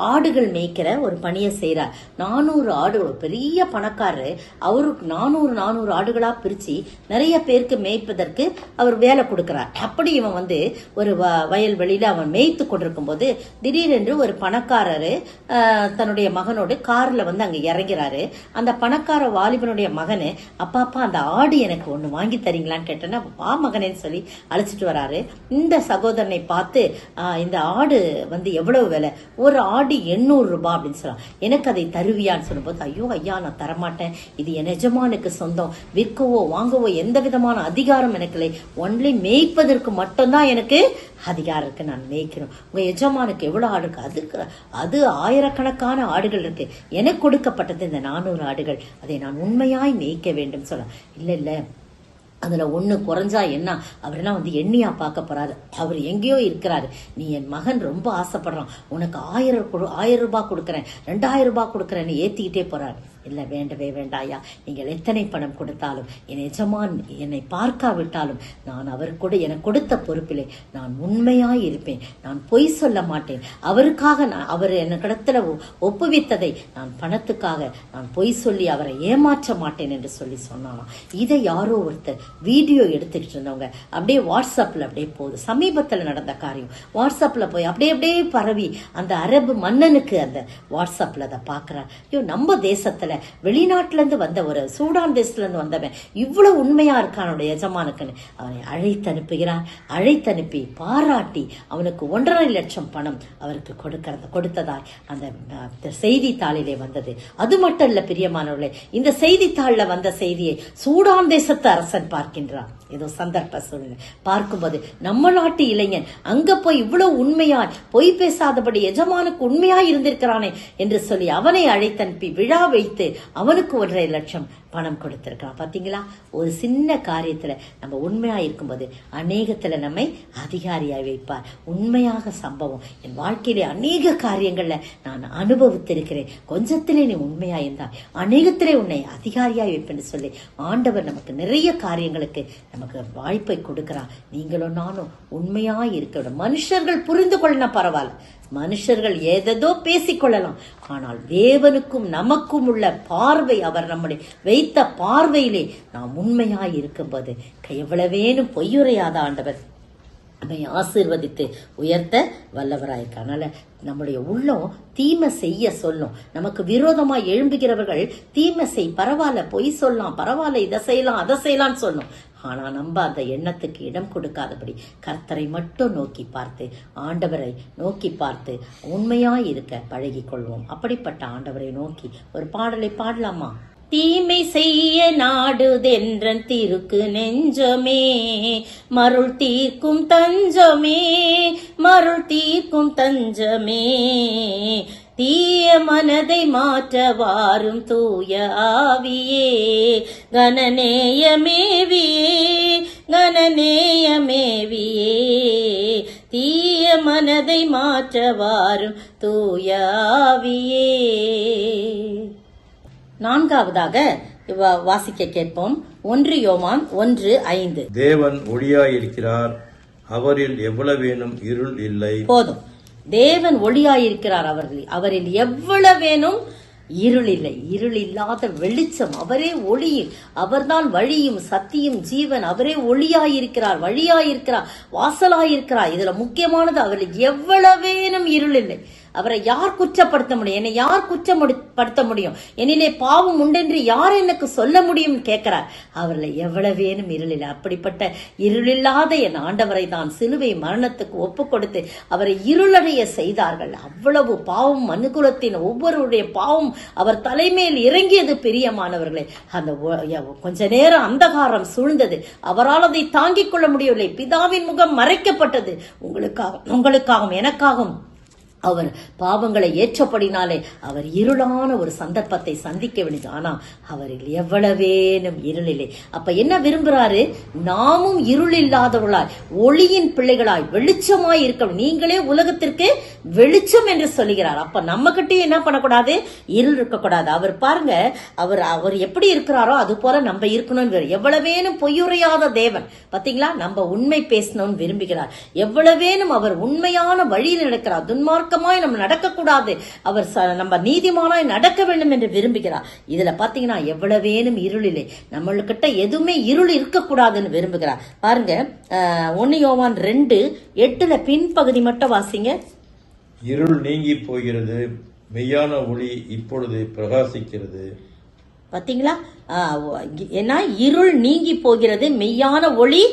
ஆடுகள் மேய்க்கிற ஒரு பணியை செய்யறார். 400 ஆடுகள், பெரிய பணக்காரரு. அவருக்கு 400 ஆடுகளா பிரிச்சு நிறைய பேருக்கு மேய்ப்பதற்கு அவர் வேலை கொடுக்கிறார். அப்படி இவன் ஒரு வயல்வெளியில அவன் மேய்த்து கொண்டிருக்கும் போது திடீரென்று ஒரு பணக்காரரு தன்னுடைய மகனோடு கார்ல அங்க இறங்கிறாரு. அந்த பணக்கார வாலிபனுடைய மகனு, அப்பா அந்த ஆடு எனக்கு ஒண்ணு வாங்கி தரீங்களான்னு கேட்டேன்னா, வா மகனேன்னு சொல்லி அழைச்சிட்டு வராரு. இந்த சகோதரனை பார்த்து, இந்த ஆடு எவ்வளவு விலை? ஒரு ஆடு 800 ரூபாய் அப்படின்னு சொல்லலாம். எனக்கு அதை தருவியான்னு சொல்லும்போது, ஐயோ ஐயா, நான் தரமாட்டேன், இது என் எஜமானுக்கு சொந்தம், விற்கவோ வாங்கவோ எந்த விதமான அதிகாரம் எனக்கு இல்லை, ஒன்லி மேய்ப்பதற்கு மட்டும்தான் எனக்கு அதிகாரம் இருக்கு, நான் மேய்க்கிறோம். உங்க எஜமானுக்கு எவ்வளவு ஆடு இருக்கு? அது ஆயிரக்கணக்கான ஆடுகள் இருக்கு. எனக்கு கொடுக்கப்பட்டது இந்த 400 ஆடுகள், அதை நான் உண்மையாய் மேய்க்க வேண்டும் சொல்ல. இல்ல அதுல ஒண்ணு குறைஞ்சா என்ன? அவரெல்லாம் எண்ணியா பார்க்க போறாரு. அவர் எங்கேயோ இருக்கிறாரு. நீ என் மகன் ரொம்ப ஆசைப்படுறான், உனக்கு 1000 ரூபாய் கொடுக்கறேன், 2000 ரூபாய் கொடுக்கறேன்னு ஏத்திக்கிட்டே போறாரு. இல்ல, வேண்டவே வேண்டாயா, நீங்கள் எத்தனை பணம் கொடுத்தாலும், என் எஜமான் என்னை பார்க்காவிட்டாலும், நான் அவர் கூட எனக்கு கொடுத்த பொறுப்பிலே நான் உண்மையாய் இருப்பேன். நான் பொய் சொல்ல மாட்டேன். அவருக்காக அவர் என்னிடத்துல ஒப்புவித்ததை நான் பணத்துக்காக நான் பொய் சொல்லி அவரை ஏமாற்ற மாட்டேன் என்று சொல்லி சொன்னாலாம். இதை யாரோ ஒருத்தர் வீடியோ எடுத்துக்கிட்டு இருந்தவங்க அப்படியே வாட்ஸ்அப்ல அப்படியே போகுது. சமீபத்துல நடந்த காரியம் வாட்ஸ்அப்ல போய் அப்படியே பரவி அந்த அரபு மன்னனுக்கு அந்த வாட்ஸ்அப்ல அதை பாக்குறார். ஐயோ, நம்ம தேசத்துல வெளிநாட்டுல இருந்து வந்த ஒரு சூடான் தேசத்துல இருந்து வந்தவன் இவ்வளவு உண்மையா இருக்கானோட எஜமானுக்குன்னு அவனை அழைத்தனுப்புகிறார். அழைத்தனுப்பி பாராட்டி அவனுக்கு 1.5 லட்சம் பணம் அவருக்கு கொடுத்ததாய் அந்த செய்தித்தாளிலே வந்தது. அது மட்டும் இல்ல பிரியமானவர்களே, இந்த செய்தித்தாள்ல வந்த செய்தியை சூடான் தேசத்து அரசன் பார்க்கின்றான். ஏதோ சந்தர்ப்ப சூழ்நிலை பார்க்கும்போது, நம்ம நாட்டு இளைஞன் அங்க போய் இவ்வளவு உண்மையாய் பொய் பேசாதபடி எஜமானுக்கு உண்மையாய் இருந்திருக்கிறானே என்று சொல்லி அவனை அழைத்தனுப்பி விழா வைத்து அவனுக்கு 1.5 லட்சம் பணம் கொடுத்திருக்கான். பாத்தீங்களா, ஒரு சின்ன காரியத்துல நம்ம உண்மையா இருக்கும்போது அநேகத்துல நம்மை அதிகாரியாய் வைப்பார். உண்மையாக சம்பவம் என் வாழ்க்கையிலே அநேக காரியங்கள்ல நான் அனுபவித்திருக்கிறேன். கொஞ்சத்திலே நீ உண்மையா இருந்தால் அநேகத்திலே உன்னை அதிகாரியாய் வைப்பேன்னு சொல்லி ஆண்டவர் நமக்கு நிறைய காரியங்களுக்கு நமக்கு வாய்ப்பை கொடுக்கிறார். நீங்களும் நானும் உண்மையாய் இருக்க. மனுஷர்கள் புரிந்து கொள்ளணும், பரவாயில்ல, மனுஷர்கள் ஏதோ பேசிக்கொள்ளலாம், ஆனால் தேவனுக்கும் நமக்கும் உள்ள பார்வை, அவர் நம்முடைய வைத்த பார்வையிலே நாம் உண்மையாய் இருக்கும்போது எவ்வளவேனும் பொய்யுரையாத ஆண்டவர் நம்மை ஆசீர்வதித்து உயர்த்த வல்லவராயிருக்க. அதனால நம்முடைய உள்ளம் தீமை செய்ய சொல்லும். நமக்கு விரோதமா எழும்புகிறவர்கள் தீமை செய், பரவாயில்ல, பொய் சொல்லலாம், பரவாயில்ல, இதை செய்யலாம் அதை செய்யலாம்னு சொல்லும். ஆனா நம்ம அந்த எண்ணத்துக்கு இடம் கொடுக்காதபடி கர்த்தரை மட்டும் நோக்கி பார்த்து, ஆண்டவரை நோக்கி பார்த்து உண்மையாய் இருக்க பழகி கொள்வோம். அப்படிப்பட்ட ஆண்டவரை நோக்கி ஒரு பாடலை பாடலாமா? தீமை செய்ய நாடுதென்றன் திருக்கு நெஞ்சமே, மருள் தீர்க்கும் தஞ்சமே, மருள் தீர்க்கும் தஞ்சமே. தீய மனதை மாற்ற வாரும் தூய ஆவியே, கனநேயமேவியே, கனநேயமேவியே. தீய மனதை மாற்ற வாரும் தூய ஆவியே. நான்காவதாக வாசிக்க கேட்போம். 1 யோவான் 1:5. தேவன் ஒளியாயிருக்கிறார், அவரில் எவ்வளவேனும் இருள் இல்லை. போதும். தேவன் ஒளியாயிருக்கிறார், அவரில் எவ்வளவேனும் இருள் இல்லை. இருள் இல்லாத வெளிச்சம், அவரே ஒளி, அவர்தான் வழியும் சத்தியும் ஜீவன். அவரே ஒளியாயிருக்கிறார், வழியாயிருக்கிறார், வாசலாயிருக்கிறார். இதுல முக்கியமானது, அவரில் எவ்வளவேனும் இருள் இல்லை. அவரை யார் குற்றப்படுத்த முடியும்? என்னை யார் குற்றப்படுத்த முடியும்? என்னிலே பாவம் உண்டென்று யார் எனக்கு சொல்ல முடியும் கேட்கிறார். அவர்களை எவ்வளவேனும் இருளில், அப்படிப்பட்ட இருளில்லாத என் ஆண்டவரை தான் சிலுவை மரணத்துக்கு ஒப்பு கொடுத்து அவரை இருளடைய செய்தார்கள். அவ்வளவு பாவம், மனுகுலத்தின் ஒவ்வொருடைய பாவம் அவர் தலைமையில் இறங்கியது. பிரியமானவர்களே, அந்த கொஞ்ச நேரம் அந்தகாரம் சூழ்ந்தது. அவரால் அதை தாங்கிக் கொள்ள முடியவில்லை. பிதாவின் முகம் மறைக்கப்பட்டது. உங்களுக்காகவும் எனக்காகவும் அவர் பாவங்களை ஏற்றபடினாலே அவர் இருளான ஒரு சந்தர்ப்பத்தை சந்திக்க வேண்டியது. ஆனா அவரில் எவ்வளவேனும் இருளில்லை. அப்ப என்ன விரும்புறாரு? நாமும் இருள் இல்லாதவர்களாய், ஒளியின் பிள்ளைகளாய், வெளிச்சமாய் இருக்க. நீங்களே உலகத்திற்கு வெளிச்சம் என்று சொல்லுகிறார். அப்ப நம்ம கிட்டே என்ன பண்ணக்கூடாது? இருள் இருக்கக்கூடாது. அவர் பாருங்க, அவர் எப்படி இருக்கிறாரோ அது போல நம்ம இருக்கணும்னு. எவ்வளவேனும் பொய்யுரையாத தேவன். பாத்தீங்களா? நம்ம உண்மை பேசணும்னு விரும்புகிறார். எவ்வளவேனும் அவர் உண்மையான வழியில் நடக்கிறார். துன்மார்க்கமாய் நம்ம நடக்கக்கூடாது. அவர் நம்ம நீதிமானாய் நடக்க வேண்டும் என்று விரும்புகிறார். இதுல பாத்தீங்கன்னா எவ்வளவேனும் இருளிலே, நம்மளுக்கிட்ட எதுவுமே இருள் இருக்கக்கூடாதுன்னு விரும்புகிறார். பாருங்க, 1 யோவான் 2:8 பின்பகுதி மட்டும் வாசிங்க. இருள் நீங்கி போகிறது, மெய்யான ஒளி இப்பொழுது பிரகாசிக்கிறது. பாத்தீங்களா? ஏன்னா இருள் நீங்கி போகிறது, மெய்யான ஒளி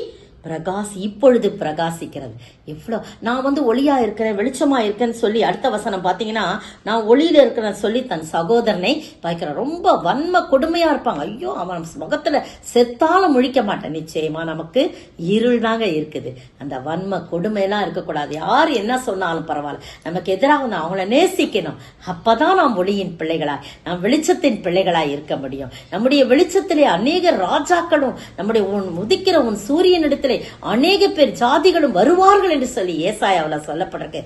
இப்பொழுது பிரகாசிக்கிறது. எவ்வளவு நான் ஒளியா இருக்கிறேன், வெளிச்சமா இருக்கேன்னு சொல்லி அடுத்த வசனம் பாத்தீங்கன்னா, நான் ஒளியில இருக்கிறேன்னு சொல்லி தன் சகோதரனை பாய்க்கிறான். ரொம்ப வன்ம கொடுமையா இருப்பாங்க. ஐயோ, அவன் முகத்துல செத்தாலும் முழிக்க மாட்டேன். நிச்சயமா நமக்கு இருள் தாங்க இருக்குது. அந்த வன்ம கொடுமையெல்லாம் இருக்கக்கூடாது. யார் என்ன சொன்னாலும் பரவாயில்ல, நமக்கு எதிராக அவங்கள நேசிக்கணும். அப்பதான் நாம் ஒளியின் பிள்ளைகளாய், நாம் வெளிச்சத்தின் பிள்ளைகளாய் இருக்க முடியும். நம்முடைய வெளிச்சத்திலே அநேக ராஜாக்களும், நம்முடைய உதிக்கிற உன் சூரியன் இடத்திலே அநேக பேர் ஜாதிகளும் வருவார்கள் என்று சொல்லி ஏசாயாவுல சொல்லப்பட்டிருக்கு.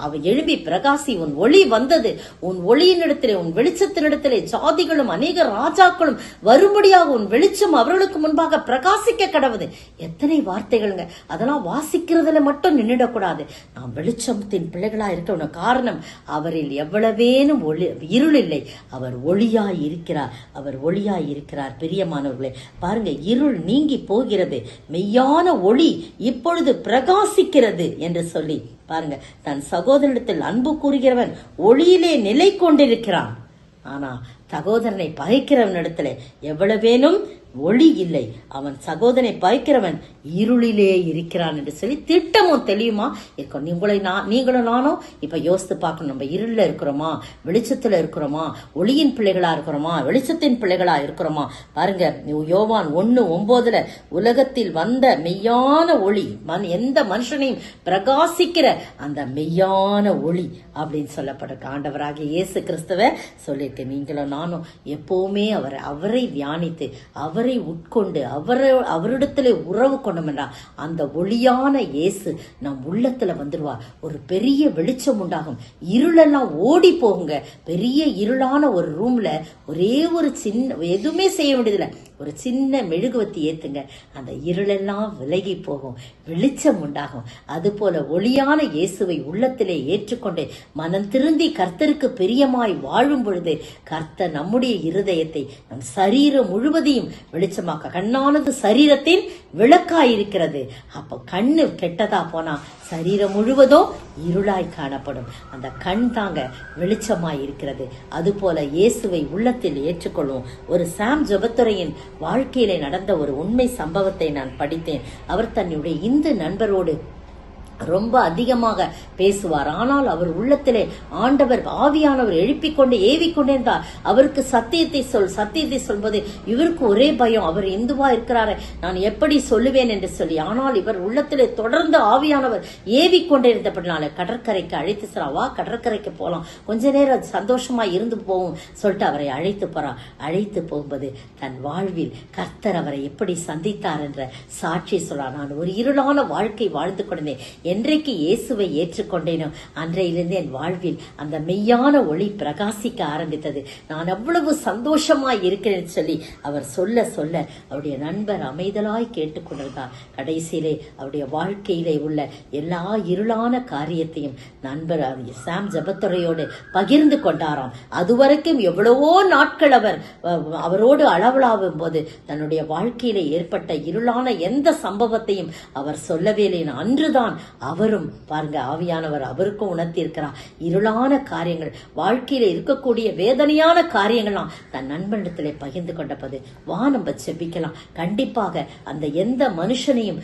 அவ எழும்பி பிரகாசி, உன் ஒளி வந்தது, உன் ஒளியின் இடத்திலே, உன் வெளிச்சத்தின் இடத்திலே ஜாதிகளும் அநேக ராஜாக்களும் வரும்படியாக உன் வெளிச்சம் அவர்களுக்கு முன்பாக பிரகாசிக்க கடவுது. எத்தனை வார்த்தைகளுங்க! அதெல்லாம் வாசிக்கிறதுல மட்டும் நின்றுடக்கூடாது. நாம் வெளிச்சத்தின் பிள்ளைகளா இருக்கணும். காரணம், அவரில் எவ்வளவேனும் இருள் இல்லை. அவர் ஒளியாய் இருக்கிறார், அவர் ஒளியாய் இருக்கிறார். பிரியமானவர்களே, பாருங்க, இருள் நீங்கி போகிறது, மெய்யான ஒளி இப்பொழுது பிரகாசிக்கிறது என்று சொல்லி பாருங்க. தன் சகோதரனிடத்தில் அன்பு கூறுகிறவன் ஒளியிலே நிலை கொண்டிருக்கிறான். ஆனா சகோதரனை பகைக்கிறவனிடத்துல எவ்வளவேனும் ஒளி இல்லை. அவன் சகோதரனை பகைக்கிறவன் இருளிலே இருக்கிறான் என்று சொல்லி திட்டமும் தெளியுமா இருக்கும். நீங்களும் நானும் இப்ப யோசித்து பார்க்கணும். நம்ம இருள்ல இருக்கிறோமா, வெளிச்சத்துல இருக்கிறோமா, ஒளியின் பிள்ளைகளா இருக்கிறோமா, வெளிச்சத்தின் பிள்ளைகளா இருக்கிறோமா? பாருங்க, யோவான் 1:9 உலகத்தில் வந்த மெய்யான ஒளி, எந்த மனுஷனையும் பிரகாசிக்கிற அந்த மெய்யான ஒளி அப்படின்னு சொல்லப்பட்டிருக்கு. ஆண்டவராகிய இயேசு கிறிஸ்துவ சொல்லிட்டு நீங்களும் நானும் எப்பவுமே அவரை தியானித்து அவரை உட்கொண்டு அவரிடத்துல உறவு கொண்டோம்னா அந்த ஒளியான இயேசு நம் உள்ளத்துல வந்துருவார். ஒரு பெரிய வெளிச்சம் உண்டாகும். இருளெல்லாம் ஓடி போகுங்க. பெரிய இருளான ஒரு ரூம்ல ஒரே ஒரு சின்ன, எதுவுமே செய்ய வேண்டியதில்லை, ஒரு சின்ன மெழுகுவத்தி ஏத்துங்க, அந்த இருளெல்லாம் விலகி போகும், வெளிச்சம் உண்டாகும். அது போல ஒளியான இயேசுவை உள்ளத்திலே ஏற்றுக்கொண்டு மனம் திருந்தி கர்த்தருக்கு பிரியமாய் வாழும் பொழுது கர்த்தர் நம்முடைய இருதயத்தை, நம் சரீரம் முழுவதையும் வெளிச்சமாக்க. கண்ணானது சரீரத்தின் விளக்காயிருக்கிறது. அப்ப கண்ணு கெட்டதா போனா சரீரம் முழுவதும் இருளாய் காணப்படும். அந்த கண் தாங்க வெளிச்சமாய் இருக்கிறது. அது போல இயேசுவை உள்ளத்தில் ஏற்றுக்கொள்வோம். ஒரு சாம் ஜெபத்துரையின் வாழ்க்கையிலே நடந்த ஒரு உண்மை சம்பவத்தை நான் படித்தேன். அவர் தன்னுடைய இந்து நண்பரோடு ரொம்ப அதிகமாக பேசுவார். ஆனால் அவர் உள்ளத்திலே ஆண்டவர் ஆவியானவர் எழுப்பிக் கொண்டு ஏவிக்கொண்டே இருந்தார். அவருக்கு சத்தியத்தை சொல்வது இவருக்கு ஒரே பயம். அவர் இந்துவா இருக்கிறாரு, நான் எப்படி சொல்லுவேன் என்று சொல்லி. ஆனால் இவர் உள்ளத்திலே தொடர்ந்து ஆவியானவர் ஏவிக்கொண்டே இருந்தபடினால கடற்கரைக்கு அழைத்து வா கடற்கரைக்கு போலாம், கொஞ்ச நேரம் சந்தோஷமா இருந்து போவோம் சொல்லிட்டு அவரை அழைத்து போறார். அழைத்து போகும்போது தன் வாழ்வில் கர்த்தர் அவரை எப்படி சந்தித்தார் என்ற சாட்சி சொல்றார். நான் ஒரு இருளான வாழ்க்கை வாழ்ந்து கொண்டேன், என்றைக்கு இயேசுவை ஏற்றுக்கொண்டேனோ அன்றையிலிருந்து என் வாழ்வில் அந்த மெய்யான ஒளி பிரகாசிக்க ஆரம்பித்தது. நான் அவ்வளவு சந்தோஷமாய் இருக்கிறேன்னு சொல்லி அவர் சொல்ல சொல்ல அவருடைய நண்பர் அமைதலாய் கேட்டுக்கொண்டிருந்தார். கடைசியிலே அவருடைய வாழ்க்கையிலே உள்ள எல்லா இருளான காரியத்தையும் நண்பர் சாம் ஜெபத்துறையோடு பகிர்ந்து கொண்டாராம். அதுவரைக்கும் எவ்வளவோ நாட்கள் அவரோடு அளவலாவும் போது தன்னுடைய வாழ்க்கையிலே ஏற்பட்ட இருளான எந்த சம்பவத்தையும் அவர் சொல்லவே இல்லை. அன்றுதான் அவரும் பாருங்க, ஆவியானவர் அவருக்கும் உணர்த்தி இருக்கிறார். இருளான காரியங்கள் வாழ்க்கையில இருக்கக்கூடிய வேதனையான காரியங்கள்லாம் தன் நண்பனிடத்திலே பகிர்ந்து கொண்டபோது வா நம்ம செபிக்கலாம். கண்டிப்பாக அந்த எந்த மனுஷனையும்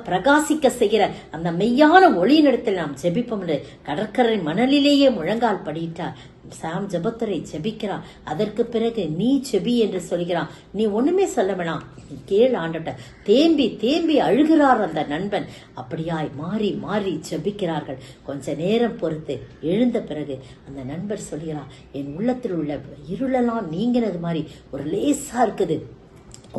பிரகாசிக்க செய்கிற அந்த மெய்யான ஒளியினிடத்தில் நாம் ஜெபிப்போம் என்று கடற்கரை மணலிலேயே முழங்கால் படியிட்டார். சாம் ஜெபத்துரை ஜெபிக்கிறான். அதற்கு பிறகு நீ ஜெபி என்று சொல்கிறான். நீ ஒண்ணுமே சொல்ல வேணாம், கேள் ஆண்டவர்ட்ட. தேம்பி தேம்பி அழுகிறார் அந்த நண்பன். அப்படியாய் மாறி மாறி ஜெபிக்கிறார்கள். கொஞ்ச நேரம் பொறுத்து எழுந்த பிறகு அந்த நண்பர் சொல்கிறார், என் உள்ளத்தில் உள்ள இருளெல்லாம் நீங்கினது மாதிரி ஒரு லேசா இருக்குது,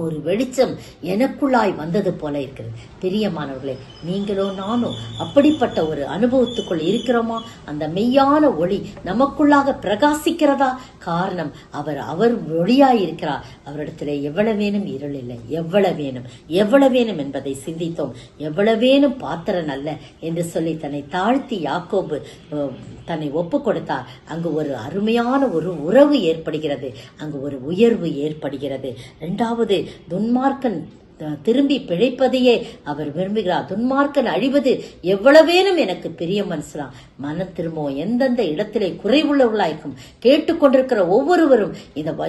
ஒரு வெளிச்சம் எனக்குள்ளாய் வந்தது போல இருக்கிறது. பிரியமானவர்களே, நீங்களோ நானோ அப்படிப்பட்ட ஒரு அனுபவத்துக்குள் இருக்கிறோமா? அந்த மெய்யான ஒளி நமக்குள்ளாக பிரகாசிக்கிறதா? காரணம் அவர் ஒளியாய் இருக்கிறார். அவரிடத்திலே எவ்வளவேனும் இருள் இல்லை. எவ்வளவேனும் என்பதை சிந்தித்தோம். எவ்வளவேனும் பாத்திரன் அல்ல என்று சொல்லி தன்னை தாழ்த்தி யாக்கோபு தன்னை ஒப்பு கொடுத்தார். அங்கு ஒரு அருமையான ஒரு உறவு ஏற்படுகிறது, அங்கு ஒரு உயர்வு ஏற்படுகிறது. இரண்டாவது, துன்மார்க்கன் திரும்பி பிழைப்பதையே அவர் விரும்புகிறார். துன்மார்க்கன் அழிவது எவ்வளவேனும் எனக்கு பிரியம் மனசலாம். மனம் திரும்பவும் எந்தெந்த இடத்திலே குறைவுள்ளவர்களாய்க்கும் கேட்டுக்கொண்டிருக்கிற ஒவ்வொருவரும்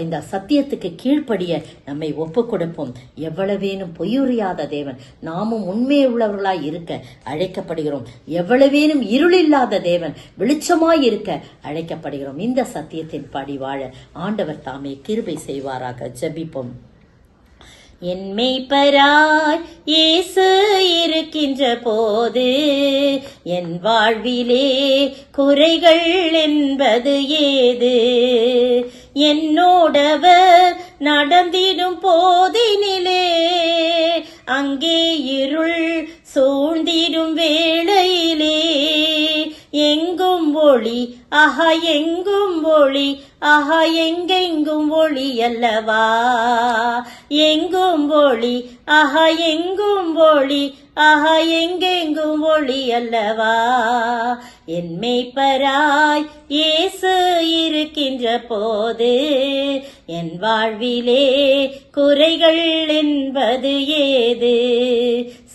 இந்த சத்தியத்துக்கு கீழ்ப்படிய நம்மை ஒப்பு கொடுப்போம். எவ்வளவேனும் பொய்யுறியாத தேவன், நாமும் உண்மையை உள்ளவர்களாய் இருக்க அழைக்கப்படுகிறோம். எவ்வளவேனும் இருளில்லாத தேவன், வெளிச்சமாய் இருக்க அழைக்கப்படுகிறோம். இந்த சத்தியத்தின் படி வாழ ஆண்டவர் தாமே கிருபை செய்வாராக. ஜெபிப்போம். என் மேய்ப்பராய் இயேசு இருக்கின்ற போது என் வாழ்விலே குறைகள் என்பது ஏது? என்னோடவர் நடந்திடும் போதினிலே அங்கே இருள் சூழ்ந்திடும் வேளையிலே எங்கும் ஒளி, ஆஹா எங்கும் ஒளி, ஆஹா எங்கெங்கும் ஒளி அல்லவா? எங்கும் ஒளி, ஆஹா எங்கும் ஒளி, ஆஹா எங்கெங்கும் ஒளி அல்லவா? என் மேய்ப்பராய் இயேசு இருக்கின்ற போது என் வாழ்விலே குறைகள் என்பது ஏது?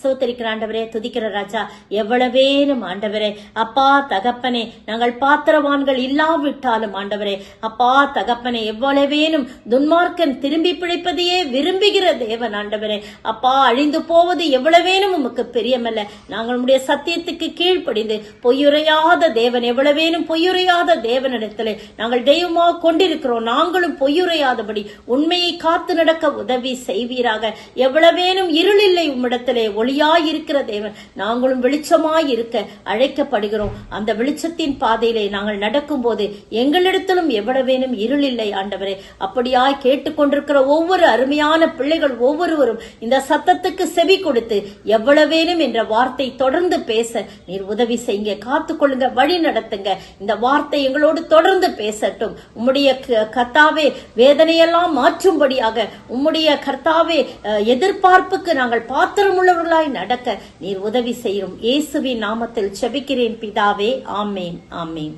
சோத்தரிக்கிற ஆண்டவரே, துதிக்கிற ராஜா, எவ்வளவேனும் ஆண்டவரே, அப்பா தகப்பனே, நாங்கள் பாத்திரவான்கள் இல்லாவிட்டாலும் ஆண்டவரே, அப்பா தகப்பனே, எவ்வளவேனும் துன்மார்க்கன் திரும்பி பிழைப்பதையே விரும்புகிற தேவன் ஆண்டவரே, அப்பா அழிந்து போவது எவ்வளவேனும் உமக்கு பிரியமல்ல. நாங்கள் உம்முடைய சத்தியத்துக்கு கீழ்ப்படிந்து பொய்யுரையாத தேவன், எவ்வளவேனும் பொய்யுரையாத தேவனிடத்திலே நாங்கள் தெய்வமாக கொண்டிருக்கிறோம். நாங்களும் பொய்யுரையாதபடி உண்மையை காத்து நடக்க உதவி செய்வீராக. எவ்வளவேனும் இருளில்லை உம்மிடத்திலே, ஒளியாய் இருக்கிற தேவன், நாங்களும் வெளிச்சமாய் இருக்க அழைக்கப்படுகிறோம். அந்த வெளிச்சத்தின் பாதையிலே நாங்கள் நடக்கும் போது எங்களிடத்திலும் எவ்வளவேனும் இருள் இல்லை ஆண்டவரே. அப்படியாய் கேட்டுக்கொண்டிருக்கிற ஒவ்வொரு அருமையான பிள்ளைகள் ஒவ்வொருவரும் இந்த சத்தத்துக்கு செவி கொடுத்து எவ்வளவேனும் என்ற வார்த்தை தொடர்ந்து பேச நீர் உதவி செய்யுங்க. காத்துக்கொள்ளுங்க, வழி நடத்துங்க. இந்த வார்த்தை எங்களோடு தொடர்ந்து பேசட்டும். உம்முடைய கர்த்தாவே வேதனையெல்லாம் மாற்றும்படியாக, உம்முடைய கர்த்தாவே எதிர்பார்ப்புக்கு நாங்கள் பாத்திரமுள்ளவர்களாய் நடக்க நீர் உதவி செய்யும். இயேசுவின் நாமத்தில் ஜெபிக்கிறேன் பிதாவே. ஆமேன், ஆமேன்.